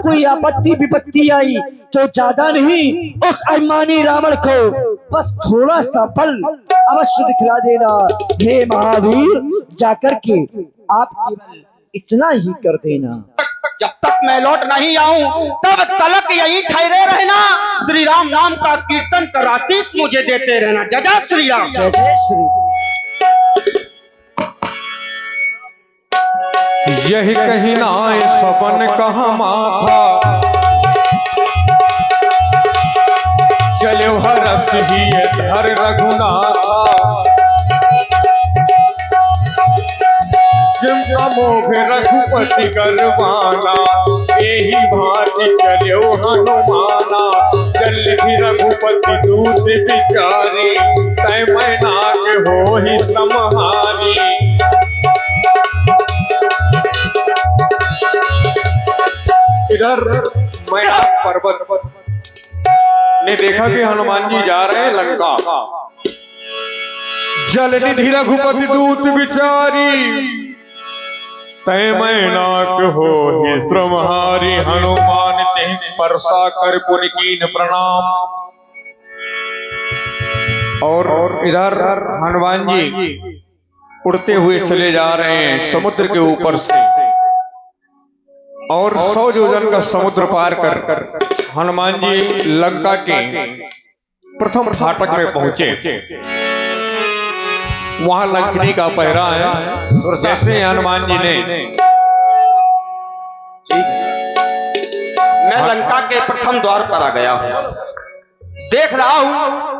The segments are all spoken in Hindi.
कोई आपत्ति विपत्ति आई तो ज्यादा नहीं, उस अभिमानी रावण को बस थोड़ा सा फल अवश्य दिखला देना। हे महावीर, जाकर के आप केवल इतना ही कर देना। जब तक मैं लौट नहीं आऊं तब तलक यही ठहरे रहना। श्री राम नाम का कीर्तन कर आशीष मुझे देते रहना। जय जय श्री राम। जय जय श्री राम। यही कहीं नाय सपन कहा माथा, चलो हरस ही धर रघुनाथा। जिनका मोघ रघुपति करवाना, यही भांति चलो हनुमाना। जल्दी रघुपति दूत बिचारी, तय मैनाक हो ही समहारी। इधर मैनाक पर्वत ने देखा कि हनुमान जी जा रहे हैं लंका। जल निधि रघुपति दूत बिचारी, तय मैनाक हो ही श्रमहारी। हनुमान ते परसा कर पुनि कीन प्रणाम। और इधर हनुमान जी उड़ते हुए चले जा रहे हैं समुद्र के ऊपर से, और 100 योजन का समुद्र पार कर हनुमान जी लंका के प्रथम फाटक में पहुंचे। वहां लंकनी का पहरा है। जैसे हनुमान जी ने मैं लंका के प्रथम द्वार पर आ गया हूं। देख रहा हूं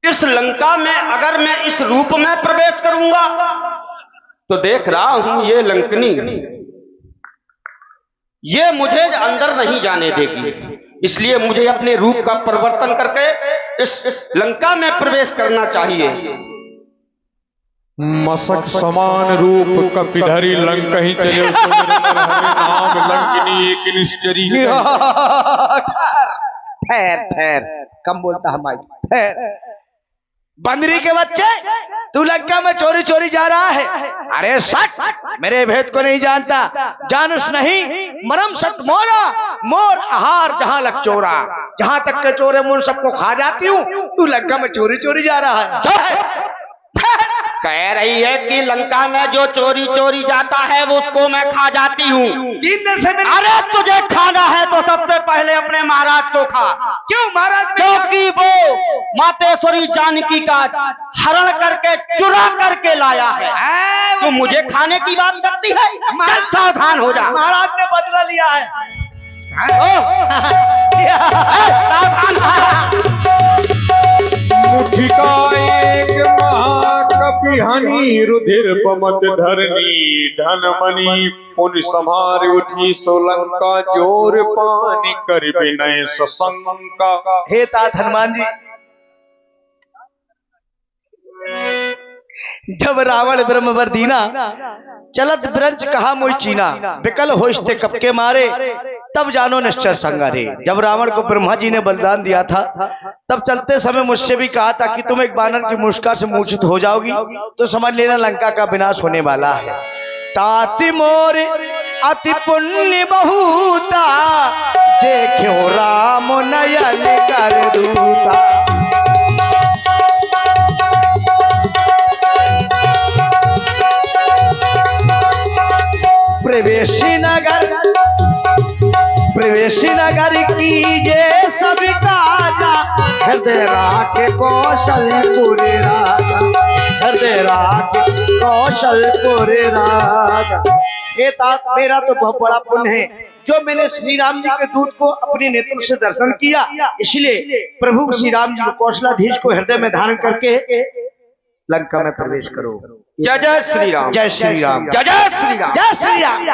इस लंका में अगर मैं इस रूप में प्रवेश करूंगा तो देख रहा हूं ये लंकनी ये मुझे अंदर नहीं जाने देगी। इसलिए मुझे अपने रूप का परिवर्तन करके इस लंका में प्रवेश करना चाहिए। मसक समान रूप कपिधरी लंक ही चले नाम लंकनी एक निश्चरी। ठहर ठहर, कम बोलता हमारी, ठहर। बंदरी के बच्चे, तू लंका में चोरी चोरी जा रहा है? अरे सट, मेरे भेद को नहीं जानता, जानस नहीं मरम सट मोरा। मोर आहार जहां लग चोरा, जहां तक के चोरे मुझ सबको खा जाती हूँ, तू लंका में चोरी चोरी जा रहा है। कह रही है कि लंका में जो चोरी चोरी जाता है वो उसको मैं खा जाती हूँ। 3 दिन से अरे तुझे खाना है तो सबसे पहले अपने महाराज को खा। क्यों महाराज? क्योंकि वो मातेश्वरी जानकी का हरण करके चुरा करके लाया है। तो मुझे खाने की बात करती है? चल सावधान हो जा। महाराज ने बदला लिया है। सावधान। मुठि का एक महाकपि हनी, रुधिर पमत धरनी। धन मणि पुनि संहार उठी, सोलंका जोर पानी कर विनय सशंका। हे तात हनुमान जी, जब रावण ब्रह्मवर दीना, चलत ब्रंच कहा मोई चीना। विकल होस्ते कब के मारे, तब जानो निश्चय संगारे। जब रावण को ब्रह्मा जी ने बलिदान दिया था, तब चलते समय मुझसे भी कहा था कि तुम एक बानर की मुस्का से मूर्छित हो जाओगी तो समझ लेना लंका का विनाश होने वाला है। ताति मोर अति पुण्य बहुता, देखो राम नयन कर दूता। प्रवेशी नगर कीजे सभी काजा, हृदय राखे कौशलपुर राजा। हृदय राखे कौशलपुर राजा। ये तात मेरा तो बहुत बड़ा पुण्य है जो मैंने श्री राम जी के दूत को अपने नेत्रों से दर्शन किया। इसलिए प्रभु श्री राम जी को कौशलाधीश को हृदय में धारण करके लंका में प्रवेश करो। जय जय श्री राम। जय श्री राम। जय जय श्री राम। जय श्री राम।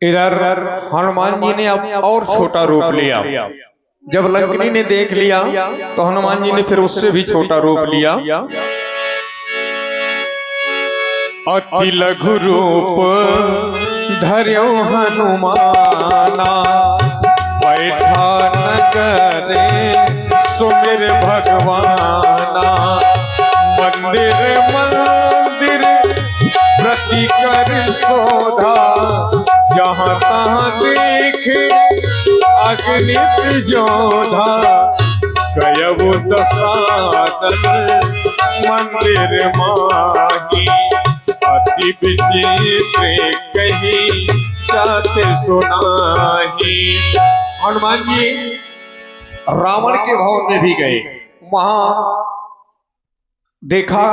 इधर हनुमान जी ने अब और छोटा रूप लिया। जब लंकनी ने देख लिया तो हनुमान जी ने फिर उससे भी छोटा रूप लिया। अति लघु रूप धर्यो हनुमाना, बैठा न करे सुमिर भगवाना। मंदिर मंदिर प्रति कर शोधा, जहाँ तहाँ देख अगणित जोधा कयबु दसानन मंदिर माही अति विचित्र कही जाते सुनाही। हनुमान जी रावण के भवन में भी गए, वहां देखा,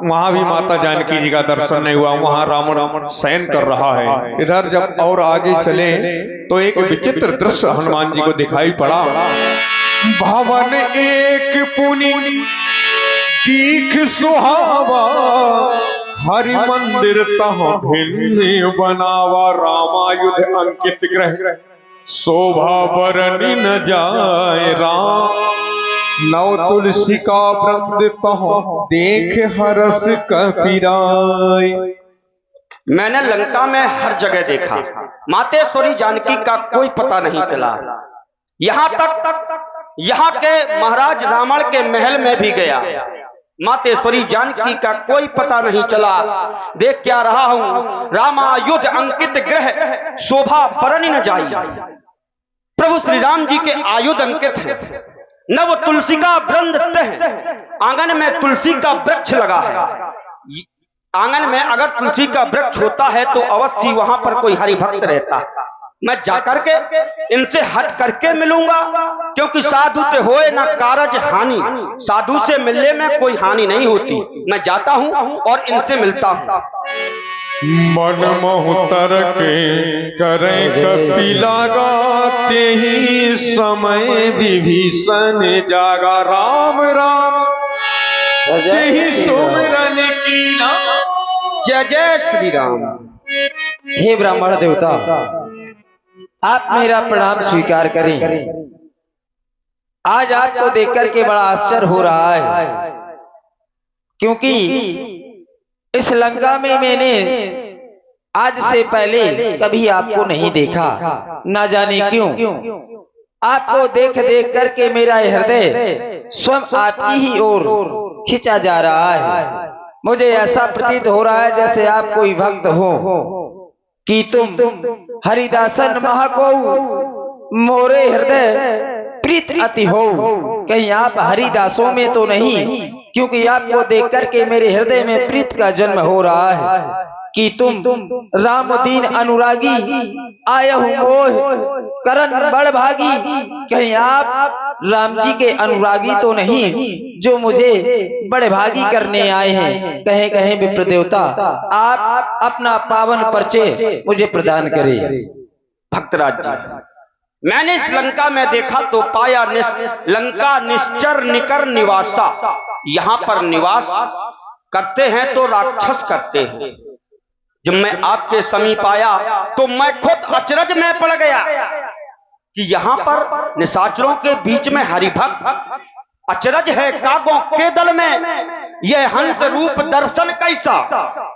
वहां भी माता जानकी जी का दर्शन नहीं हुआ, वहां रावण शयन कर रहा है। इधर जब और आगे चले तो एक विचित्र दृश्य हनुमान जी को दिखाई पड़ा। भवन एक पुनि दीख सुहावा हरि मंदिर तह भिन्न बनावा। रामायुध अंकित ग्रह शोभा बरनी न जाए राम नव तुलसी का वृंद तह देख हरस कपिराय। मैंने लंका में हर जगह देखा, मातेश्वरी जानकी का कोई पता नहीं चला। यहाँ के महाराज रावण के महल में भी गया, मातेश्वरी जानकी का कोई पता नहीं चला। देख क्या रहा हूं, रामायुध अंकित ग्रह शोभा बरनी न जाई। प्रभु श्री राम जी के आयुध अंकित हैं, नव तुलसी का वृंद तह। आंगन में तुलसी का वृक्ष लगा है, आंगन में अगर तुलसी का वृक्ष होता है तो अवश्य वहां पर कोई हरि भक्त रहता है। मैं जाकर के इनसे हट करके मिलूंगा, क्योंकि साधु ते होए ना कारज हानि। साधु से मिलने में कोई हानि नहीं होती। मैं जाता हूं और इनसे मिलता हूं। मन महुतर के करें कपिला गाते ही समय विभीषण जागा। राम राम ही सुमिरन की ना। जय जय श्री राम। हे ब्राह्मण देवता, आप मेरा प्रणाम स्वीकार करें। आज आपको देखकर के बड़ा आश्चर्य हो रहा है, क्योंकि इस लंका में मैंने आज से पहले कभी आपको नहीं देखा। ना जाने क्यों आपको देख देख करके मेरा हृदय स्वयं आपकी ही ओर खिंचा जा रहा है। मुझे ऐसा प्रतीत हो रहा है जैसे आप कोई भक्त हो कि तुम हरिदासन महाको मोरे हृदय प्रीत अति हो। कहीं आप हरिदासों में तो नहीं, क्योंकि आपको देख करके मेरे हृदय में प्रीत का जन्म हो रहा है कि तुम राम दीन अनुरागी आयहु मोह करन बड़ भागी। कहीं आप राम जी के अनुरागी तो नहीं जो मुझे बड़े भागी करने आए हैं। कहे कहे विप्र देवता, आप अपना पावन परिचय मुझे प्रदान करें। भक्तराज जी, मैंने इस लंका में देखा तो पाया लंका निश्चर निकर निवासा। यहाँ पर निवास करते हैं तो राक्षस करते हैं। जब मैं आपके समीप आया तो मैं खुद अचरज में पड़ गया कि यहाँ पर निशाचरों के बीच में हरिभक्त। अचरज है कागों के दल में यह हंस रूप दर्शन कैसा।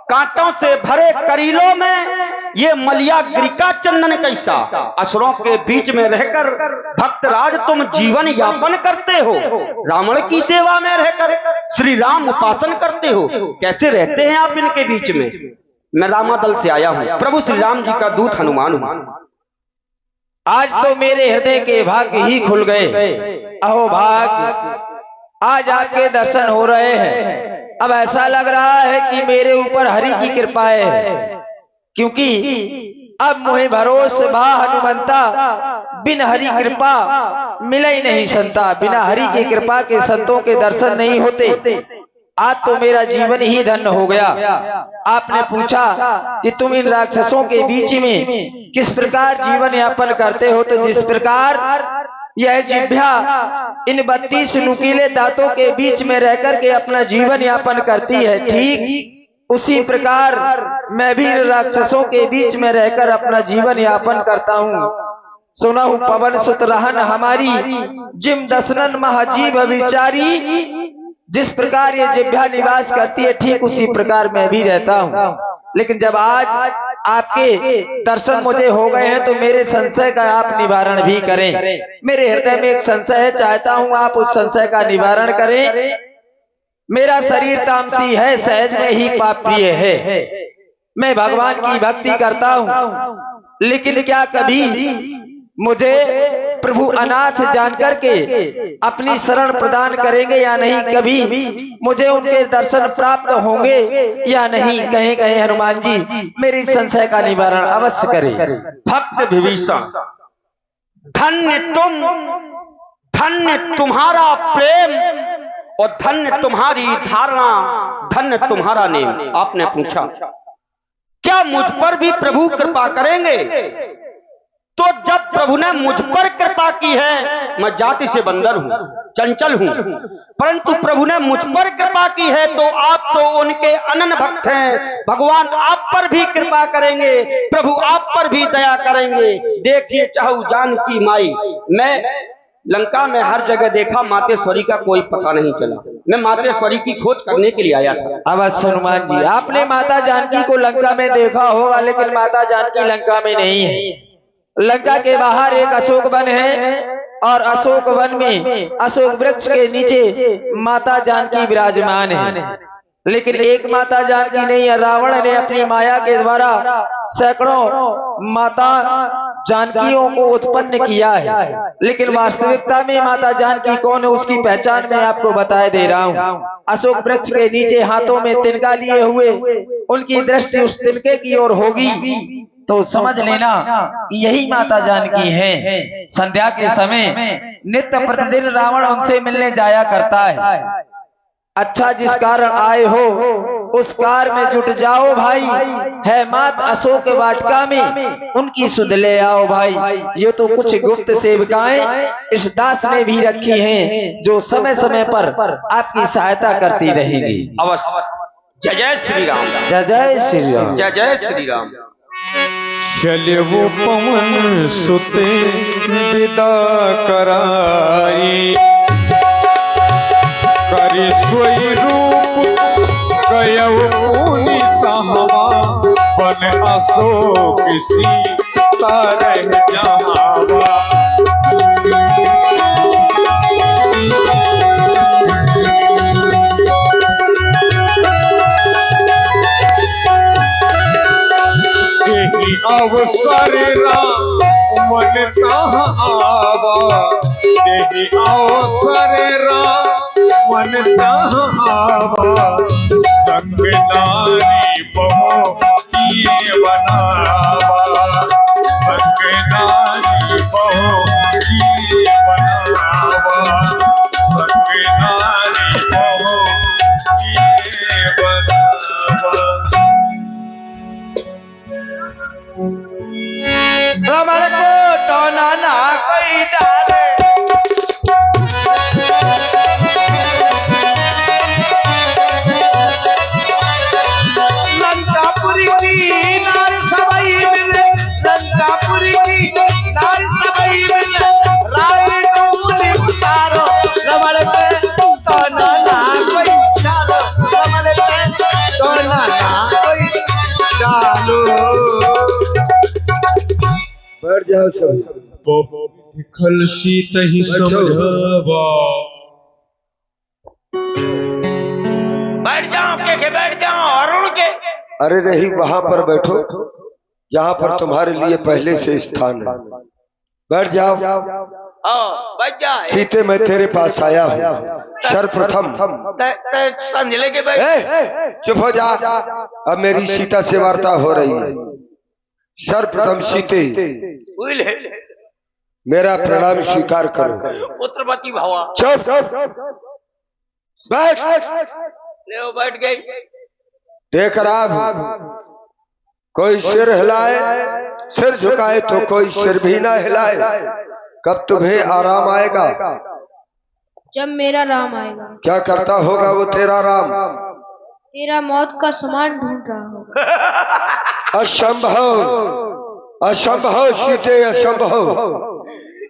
कांटों से भरे करीलों में ये मलिया गिरिका चंदन कैसा। असुरों के बीच में रहकर भक्तराज तुम जीवन यापन करते हो। रावण की सेवा में रहकर श्री राम उपासन करते हो। कैसे रहते हैं आप इनके बीच में। मैं रामादल से आया हूं, प्रभु श्री राम जी का दूत हनुमान हूं। आज तो मेरे हृदय के भाग ही खुल गए। अहो भाग, आज आपके दर्शन हो रहे हैं। अब ऐसा लग रहा है कि मेरे ऊपर हरि की कृपा है, क्योंकि अब मोहे भरोस भा हनुमंता बिन हरि कृपा मिले ही नहीं संता। बिना हरि की कृपा के संतों के दर्शन नहीं होते। आज तो मेरा जीवन ही धन्य हो गया। आपने पूछा कि तुम इन राक्षसों के बीच में किस प्रकार जीवन यापन करते हो, तो जिस प्रकार यह जिह्वा इन 32 नुकीले दांतों के बीच में रहकर के अपना जीवन यापन करती है, ठीक उसी प्रकार मैं भी राक्षसों के बीच में रहकर अपना जीवन यापन करता हूँ। सुना हूँ पवन सुत रहन हमारी जिम दसनन महाजीव विचारी। जिस प्रकार ये जिह्वा निवास करती है, ठीक उसी प्रकार मैं भी रहता हूँ। लेकिन जब आज आपके दर्शन मुझे हो गए हैं तो मेरे संशय का आप निवारण भी करें। मेरे हृदय में एक संशय है, चाहता हूँ आप उस संशय का निवारण करें। मेरा शरीर तामसी है, सहज में ही पाप प्रिय है। मैं भगवान की भक्ति करता हूँ, लेकिन क्या कभी मुझे प्रभु अनाथ जान करके अपनी शरण प्रदान करेंगे या नहीं, कभी मुझे उनके दर्शन प्राप्त होंगे या नहीं, कहें कहें हनुमान जी मेरी संशय का निवारण अवश्य करें। भक्त विभीषण, धन्य तुम, धन्य तुम्हारा प्रेम और धन्य तुम्हारी धारणा, धन्य तुम्हारा नेम। आपने पूछा क्या मुझ पर भी प्रभु कृपा करेंगे? तो जब प्रभु ने मुझ पर कृपा की है, मैं जाति से बंदर हूं, चंचल हूं, परंतु प्रभु ने मुझ पर कृपा की है तो आप तो उनके अनन्य भक्त हैं। भगवान आप पर भी कृपा करेंगे, प्रभु आप पर भी दया करेंगे। देखिए चाहू जानकी माई, मैं लंका में हर जगह देखा, मातेश्वरी का कोई पता नहीं चला। मैं मातेश्वरी की खोज करने के लिए आया था। अवश्य हनुमान जी, आपने माता जानकी को लंका में देखा होगा, लेकिन माता जानकी लंका में नहीं है। लंका के बाहर एक अशोक वन है और अशोक वन में अशोक वृक्ष के नीचे माता जानकी विराजमान है। लेकिन एक माता जानकी नहीं है, रावण ने अपनी माया के द्वारा सैकड़ों माता जानकियों को उत्पन्न किया है। लेकिन वास्तविकता में माता जानकी कौन है उसकी पहचान मैं आपको बताए दे रहा हूँ। अशोक वृक्ष के नीचे हाथों में तिनका लिए हुए उनकी दृष्टि उस तिनके की ओर होगी तो समझ लेना यही माता जानकी है। संध्या के समय नित्य प्रतिदिन रावण उनसे मिलने जाया करता है। अच्छा, जिस कारण आए हो उस कार में जुट जाओ भाई, है मात अशोक वाटिका में उनकी सुध ले आओ भाई। ये तो कुछ गुप्त सेविकाएं इस दास ने भी रखी हैं जो समय समय पर आपकी सहायता करती रहेंगी। अवश्य। जय जय श्री राम, जय जय श्री राम, जय जय श्री राम। चले वो पवन सुते विदा कराई, करी सोई रूप गयव पुनि तहवा, बन अशोक सीता रह जहावा। यही अवसर राम मन तहाँ आवा, यही अवसर राम मन तहाँ आवा। संग नारी बहु किए बनावा, संग नारी बहु किए बनावा, संग नारी बहु किए बनावा। रमण को टोना ना कोई डाले, लंकापुरी की नारी सभई मिले, लंकापुरी की नारी सभई मिले, राय दूनी उतारो, रमण को टोना ना कोई डालो, रमण को टोना ना कोई डालो। बैठ जाओ सब। खल शीत ही समझावा। बैठ जाओ के बैठ जाओ अरुण के। अरे नहीं, वहां पर बैठो जहां पर तुम्हारे लिए पहले से स्थान है। बैठ जाओ। बैठ जा। सीते मैं तेरे पास आया हूँ सर्वप्रथम। संजले के बैठ। चुप हो जा, अब मेरी सीता से वार्ता हो रही है। सर्वप्रथम सीते मेरा प्रणाम स्वीकार करो। पुत्रवती भवा। चुप, बैठ। ले बैठ गई। देख रहा कोई सिर हिलाए, सिर झुकाए तो कोई सिर भी ना हिलाए। कब तुम्हें आराम आएगा? जब मेरा राम आएगा। क्या करता होगा वो तेरा राम? तेरा मौत का सामान ढूंढ रहा होगा। असंभव, असंभव सीते, असंभव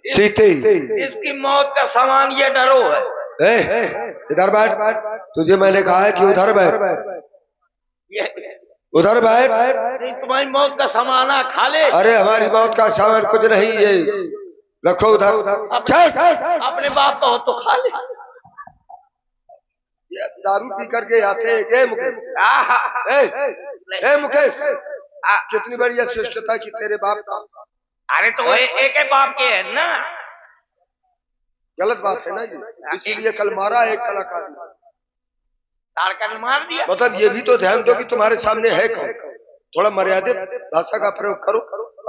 सीते। इसकी मौत का सामान ये डरो है। इधर बैठ। तुझे मैंने कहा है कि उधर बैठ, उधर बैठ। तुम्हारी मौत का सामान खा ले। अरे हमारी मौत का सामान कुछ नहीं, ये रखो उधर। अपने बाप का हो तो खा ले। ये दारू पी करके आते हैं मुकेश। मुकेश, कितनी बढ़िया शिष्टता की तेरे बाप का। अरे तो एक बाप के है ना। गलत बात है ना ये, इसलिए कल मारा एक कलाकार ने। ताड़का मार दिया। मतलब ये भी तो ध्यान दो कि तुम्हारे सामने है कौन, थोड़ा मर्यादित भाषा का प्रयोग करो।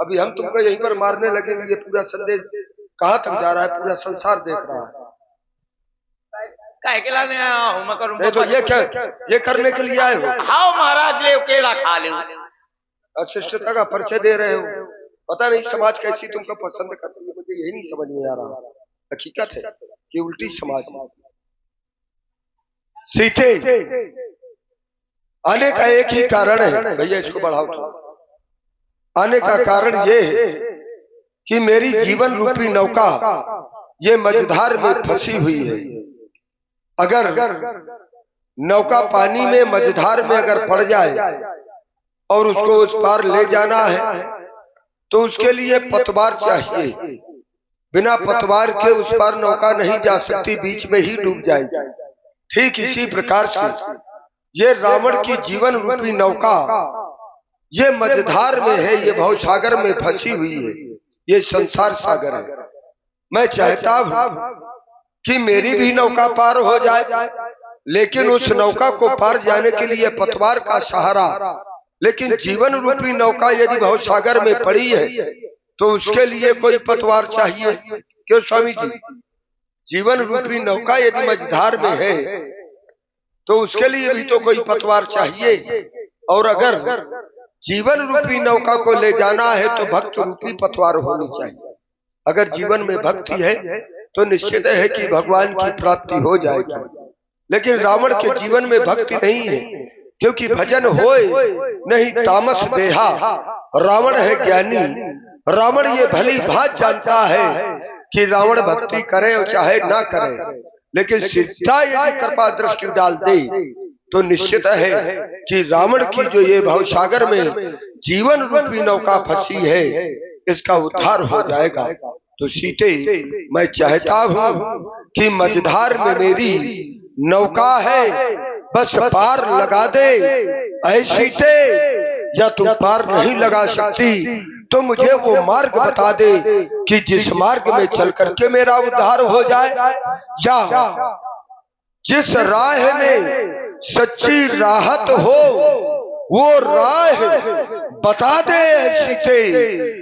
अभी हम तुमको यहीं पर मारने लगेंगे, ये पूरा संदेश कहाँ तक जा रहा है, पूरा संसार देख रहा है। नहीं तो ये क्या, ये करने के लिए आए हो? हाँ महाराज, ले केला खा ले। अशिष्टता का परिचय दे रहे हो। पता नहीं समाज कैसी तुमको पसंद करती है, मुझे यही नहीं समझ में आ रहा। हकीकत है कि उल्टी समाज। सीते आने का एक ही कारण है, भैया इसको बढ़ाओ तो। आने का कारण ये है कि मेरी जीवन रूपी नौका ये मझधार में फंसी हुई है। अगर नौका पानी में मझधार में अगर पड़ जाए और उसको उस पार ले जाना है तो उसके लिए पतवार चाहिए। बिना पतवार के उस पार नौका नहीं जा सकती, बीच में ही डूब जाएगी। ठीक इसी प्रकार से ये रावण की जीवन रूपी नौका ये मझधार में है, ये भवसागर में फंसी हुई है, ये संसार सागर है। मैं चाहता हूं कि मेरी भी नौका पार हो जाए, लेकिन उस नौका को पार जाने के लिए पतवार का सहारा। लेकिन जीवन रूपी नौका यदि भवसागर में पड़ी है तो उसके लिए कोई पतवार चाहिए। क्यों स्वामी जी? जीवन रूपी नौका यदि मझधार में है तो उसके लिए भी तो कोई पतवार चाहिए। और अगर जीवन रूपी नौका को ले जाना है तो भक्त रूपी पतवार होनी चाहिए। अगर जीवन में भक्ति है तो निश्चित है कि भगवान की प्राप्ति हो जाएगी। लेकिन रावण के जीवन में भक्ति नहीं है, क्योंकि भजन होए नहीं तामस देहा। रावण है ज्ञानी, रावण ये भली भांति जानता है कि रावण भक्ति करे और चाहे ना करे, लेकिन सीता यदि कृपा दृष्टि डाल दे तो निश्चित है कि रावण की जो ये भवसागर में जीवन रूपी नौका फंसी है इसका उद्धार हो जाएगा। तो सीते मैं चाहता हूं कि मझधार में मेरी नौका है, बस पार लगा दे। ऐ सीते, या तुम पार नहीं लगा सकती तो मुझे वो मार्ग बता दे कि जिस मार्ग में चल करके मेरा उद्धार हो जाए, या जिस राह में सच्ची राहत हो वो राह बता दे। सीते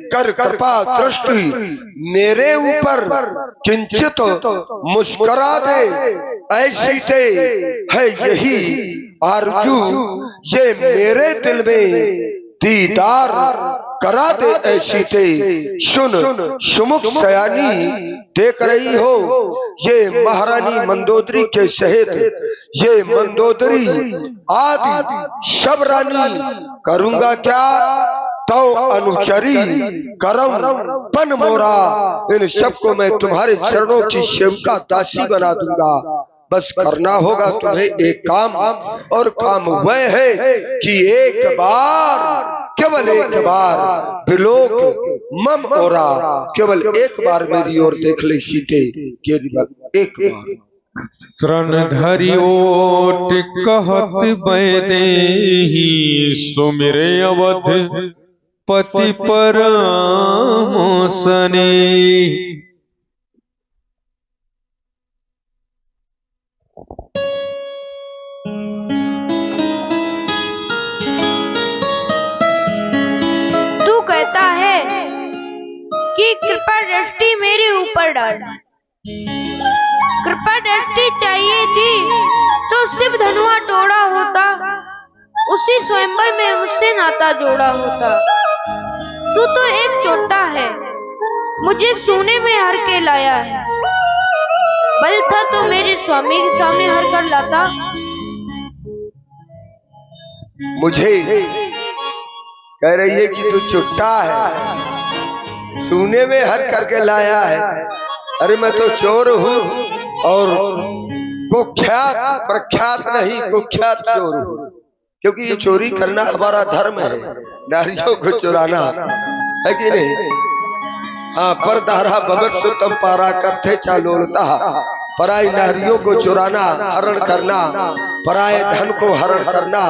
कर कृपा दृष्टि मेरे ऊपर किंचित मुस्कुरा दे। ऐसी है यही आरजू ये मेरे दिल में दीदार करा दे। ऐसी सुन सुमुख सयानी देख रही हो, ये महारानी मंदोदरी के सहित ये मंदोदरी आदि सब रानी करूंगा क्या तो अनुचरी करम पन मोरा। इन सबको मैं तुम्हारे चरणों की सेवका दासी बना दूंगा। बस करना होगा तुम्हें एक काम, और काम वह है कि एक बार, केवल एक बार बिलोक मम ओरा, केवल एक बार मेरी ओर देख ले सीते, केवल एक बार। तृण धरि ओट कहत बैदेही सुमिरे अवध पति परम सने। तू कहता है कि कृपा दृष्टि मेरे ऊपर डाल। कृपा दृष्टि चाहिए थी तो शिव धनुआ तोड़ा होता, उसी स्वयंवर में मुझसे नाता जोड़ा होता। तू तो एक चोटा है, मुझे सोने में हर के लाया है। बल था तो मेरे स्वामी के सामने हर कर लाता। मुझे कह रही है कि तू चुट्टा है, सोने में हर करके लाया है। अरे मैं तो चोर हूँ और कुख्यात प्रख्यात नहीं, कुख्यात चोर हूँ, क्योंकि ये चोरी करना हमारा धर्म है, नारियों को चुराना है कि नहीं। हाँ, पर दारा बबर सुतम पारा करते चालोलता, पराई नारियों को चुराना, हरण करना, पराए धन को हरण करना,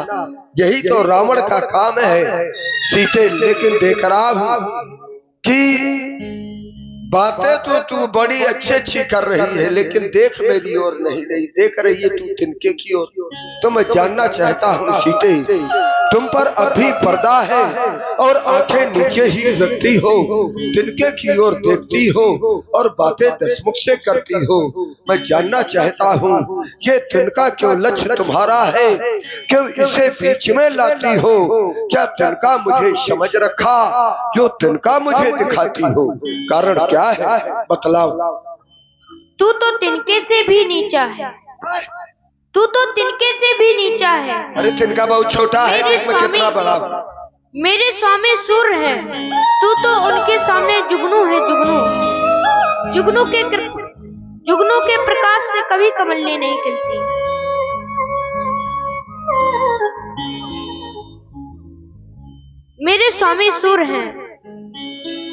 यही तो रावण का काम है सीते। लेकिन देख रहा हूं कि बातें तो तू बड़ी अच्छी कर रही है, लेकिन देख मेरी ओर नहीं देख रही है तू तिनके की ओर। तो मैं जानना चाहता हूँ सीते, तुम पर अभी पर्दा है और आंखें नीचे ही रखती हो, तिनके की ओर देखती हो और बातें दसमुख से करती हो। मैं जानना चाहता हूँ ये तिनका क्यों लक्ष्य तुम्हारा है, क्यों इसे बीच में लाती हो? क्या तिनका मुझे समझ रखा जो तिनका मुझे दिखाती हो? कारण क्या है बतलाओ। तू तो तिनके से भी नीचा है, तू तो तिनके से भी नीचा है। अरे तिनका बहुत छोटा है, देख मैं कितना बड़ा। मेरे स्वामी सूर्य है, तू तो उनके सामने जुगनू है। जुगनू के प्रकाश से कभी कमलिनी नहीं खिलती। मेरे स्वामी सूर्य हैं,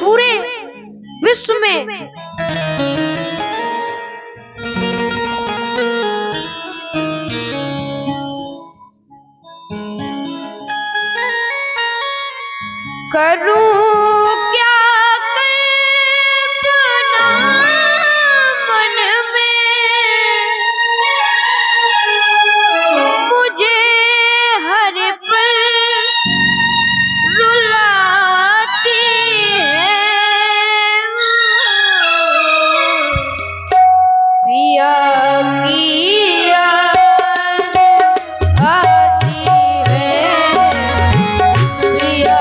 पूरे विश्व में करूं क्या कल्पना मन में, मुझे हर पल रुलाती है। पिया की याद आती है, पिया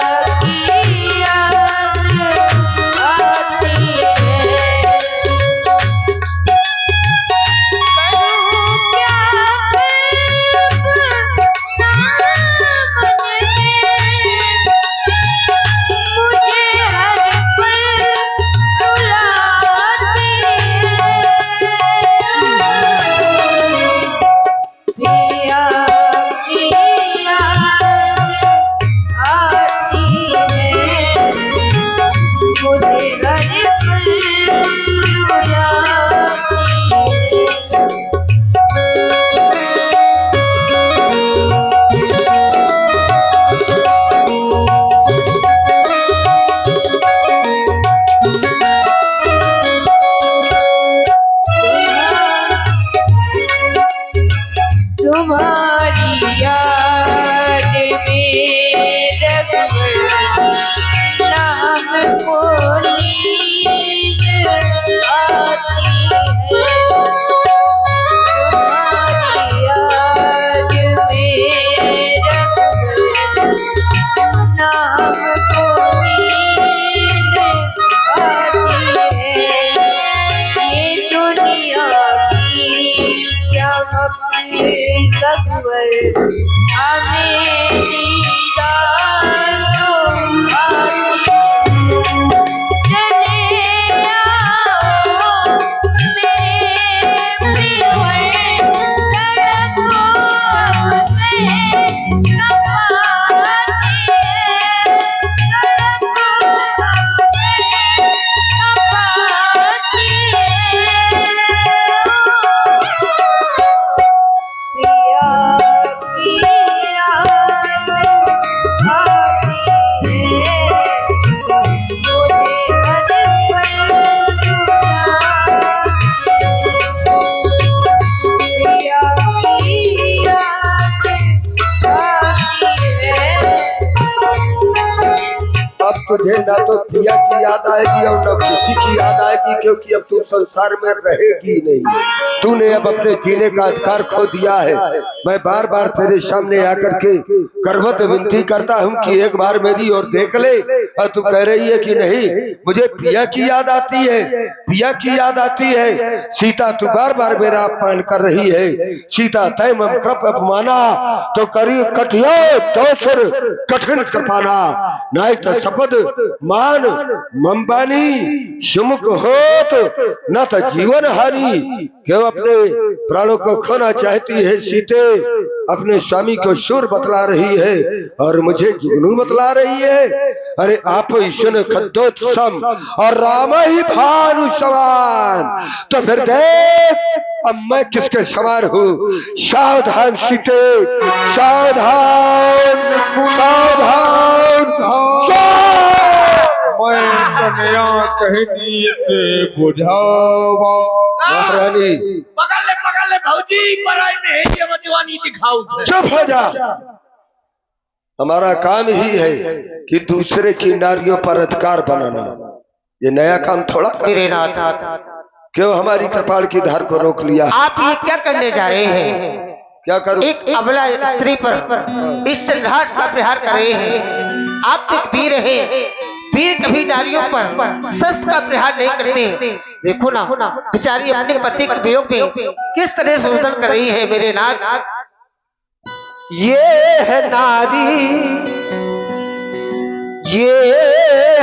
तुझे ना तो प्रिया की याद आएगी और न किसी की याद आएगी, क्योंकि अब तू संसार में रहेगी नहीं। तूने अब अपने जीने का अधिकार खो दिया है। मैं बार बार तेरे सामने आकर के करवत विनती करता हूँ कि एक बार मेरी ओर देख ले, और तू कह रही है कि नहीं, मुझे प्रिया की याद आती है, प्रिया की याद आती है। सीता तू बार बार मेरा अपमान कर रही है। सीता तय मम कृप अपमाना तो करी कठिया दोसर कठिन कृपाना, नाय तो शपथ मान मम्बानी सुमुख होत न तो जीवन हानि। क्यों अपने प्राणों को खोना चाहती है सीते, अपने स्वामी को शूर बतला रही है और मुझे जुगनू बतला रही है। अरे आप ईश्वर खद्दोत्सम और राम ही भानु समान, तो फिर देख अब मैं किसके सवार हूँ। सावधान सीते, सावधान सावधान। मैं कन्या कहनी ते बुझावा। महारानी पकड़ ले भौजी, पराई में है ये मजवानी दिखाऊ। चुप हो जा। हमारा काम ही है कि दूसरे की नारियों पर अधिकार बनाना। ये नया काम थोड़ा कर। मेरे नाथ, क्यों हमारी कृपाल की धार को रोक लिया? आप ये क्या करने जा रहे हैं? क्या करूं? एक अबला स्त्री पर इस चंद्रहास का प्रहार कर रहे हैं। आप एक वीर हैं, वीर कभी नारियों पर शस्त्र का प्रहार नहीं करते। देखो ना, बेचारी अपने पति के वियोग में किस तरह से रुदन कर रही है। मेरे नाथ, ये है नारी, ये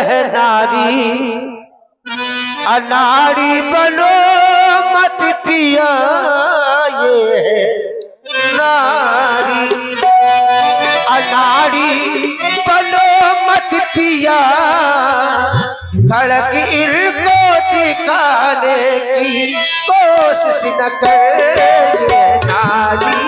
है नारी, अनाड़ी बनो मत पिया। ये है नारी, अनाड़ी बनो मत पिया। खड़क इनको दिखाने की कोशिश न कर। ये नारी,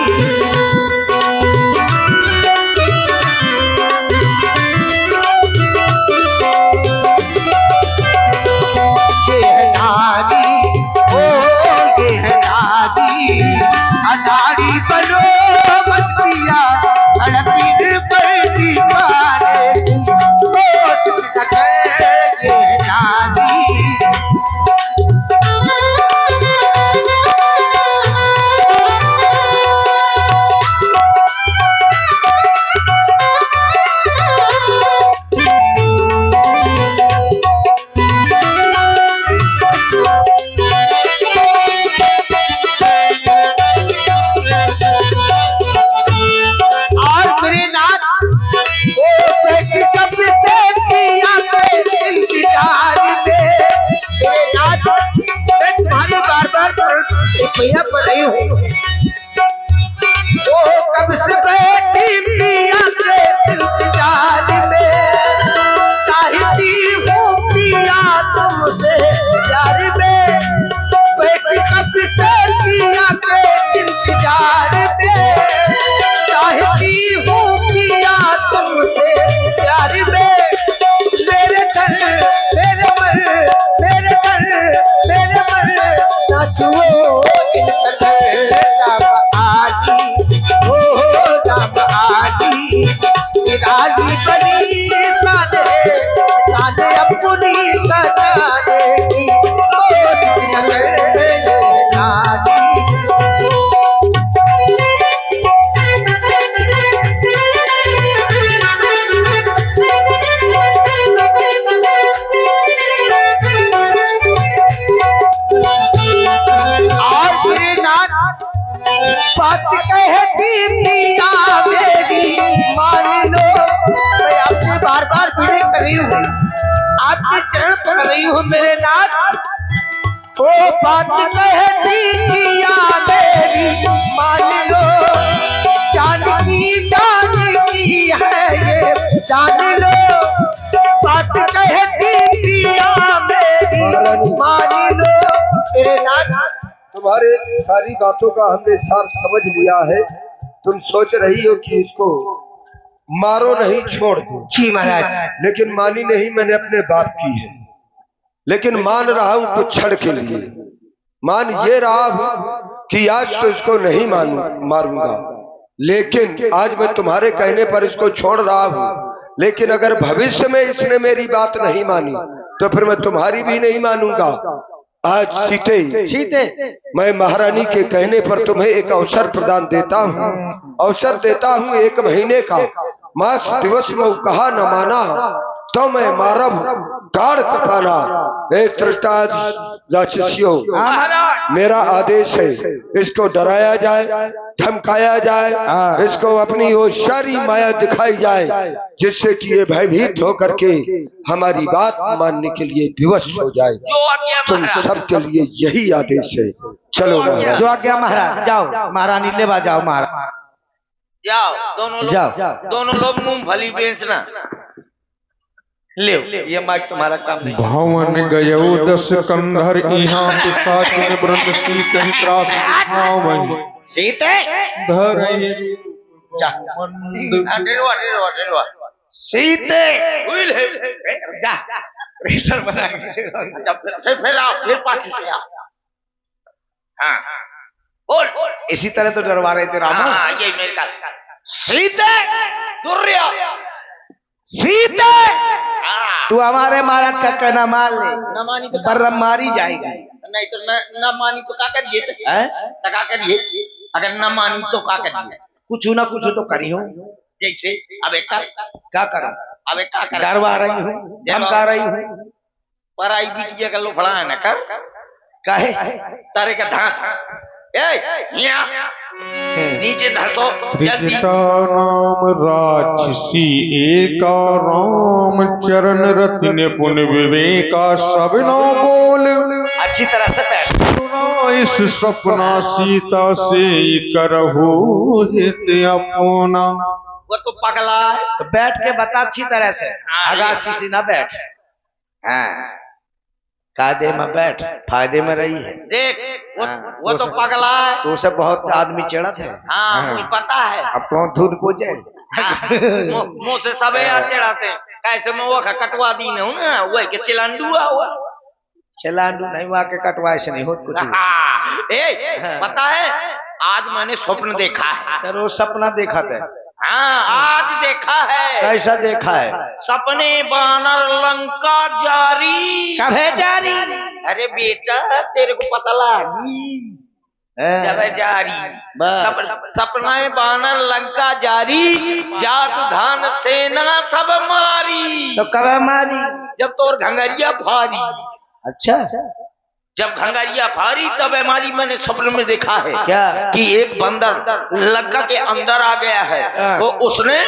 अनाड़ी बनो मत पिया। अड़कीर पर दीवाने की कोशिश न कर। ये नारी, भैया पढ़ी हूँ। वो कब से बैठी पिया के इंतजार में, चाहती हूँ पिया तुमसे प्यार में। बैठी कब से पिया के इंतजार में, चाहती हूँ पिया तुमसे प्यार में। मेरे घर मेरे मन, मेरे घर मेरे मन नाचुओ। राजी बनी सादे सादे अपनी सजाने की कोशिश न करे। राजी और फिर नाथ बात कहती पिया मेरी मान लो। मैं आपसे बार बार विनय कर रही हूँ, आपके चरण पकड़ रही हूँ मेरे नाथ। वो बात कहती पिया मेरी मान लो। जानकी है ये जान लो। बात कहती पिया मेरी मान लो। मेरे नाथ, तुम्हारे सारी बातों का हमने सार समझ लिया है। तुम सोच रही हो कि इसको मारो नहीं छोड़ दो। जी महाराज। लेकिन मानी नहीं मैंने अपने बाप की है। लेकिन मान रहा हूं कुछ क्षण के लिए। मान ये रहा हूं कि आज तो इसको नहीं मारूंगा, लेकिन आज मैं तुम्हारे कहने पर इसको छोड़ रहा हूं। लेकिन अगर भविष्य में इसने मेरी बात नहीं मानी तो फिर मैं तुम्हारी भी नहीं मानूंगा। आज सीते मैं महारानी के कहने पर तुम्हें एक अवसर प्रदान देता हूँ। अवसर देता हूँ 1 महीने का। मास दिवस में कहा न माना तो मैं मारब गाड़ कपाना। राक्षसियों, मेरा आदेश है इसको डराया जाए, धमकाया जाए, इसको अपनी होशियारी माया दिखाई जाए, जिससे कि ये भयभीत होकर के हमारी बात मानने के लिए विवश हो जाए। तुम सबके लिए यही आदेश है। चलो महाराज। जो आज्ञा महाराज। जाओ महारानी, ले जाओ महाराज। जाओ दोनों लोग मूंगफली बेचना। ले ये माइक तुम्हारा काम नहीं। भवन गयो 10 कंधर यहाँ पिशाचिन वृंद सीत ही त्रास दिखावहि। सीते धरहि जा। मंद डेरवा सीते जा। रेटर बना के अच्छा, फिर आओ, फिर पाछे से आओ। हाँ बोल बोल। इसी तरह तो डरवा रहे थे रामा। हाँ ये मेरे का सीते दुर्या। सीते हाँ तू हमारे महाराज का कहना मान ले, न मानी तो पर मारी जाएगी। नहीं तो न मानी तो क्या करिए? हैं? तो क्या करिए? अगर न मानी तो क्या करिए? कुछ ना कुछ तो करी हूँ। जैसे अब एक क्या करूं? अब एक क्या कर डरवा रही हूँ, धमका रही हूँ। पराई बिटिया का लोफड़ा है न कर काहे? तारे का धांस। नीचे धसो जल्दी। त्रिजटा नाम राक्षसी एका राम चरण रत्न पुन विवेका सब न बोल अच्छी तरह से बैठ। सुना इस सपना सीता से करहु हित अपना। वो तो पगला है। तो बैठ के बता अच्छी तरह से, अगासी से ना बैठ। हाँ कायदे में बैठ, फायदे में रही है। देख हाँ, वो तो पगला है। तो से बहुत आदमी चढ़त है। हाँ मुझे पता है। अब तो धुन को जाए। मुंह से सब यार चढ़ाते हैं। कैसे मैं वो कटवा दी न हूं ना, वो के चिलांडू हुआ। चलांडू नहीं वहाँ के कटवाए से नहीं होत कुछ। हाँ, पता है आज मैंने स्वप्न देखा है। तो रोज सपना देखा था। हाँ आज देखा है। कैसा देखा है? सपने बानर लंका जारी। कब है जारी? अरे बेटा तेरे को पता लगी जब है जारी। सपना बानर लंका जारी, जात धान सेना सब मारी। तो कब है मारी? जब तोर घंगरिया भारी। अच्छा जब घंगरिया भारी तब हमारी मैंने स्वप्न में देखा है क्या? कि एक बंदर लंका के अंदर आ गया है। हाँ। तो उसने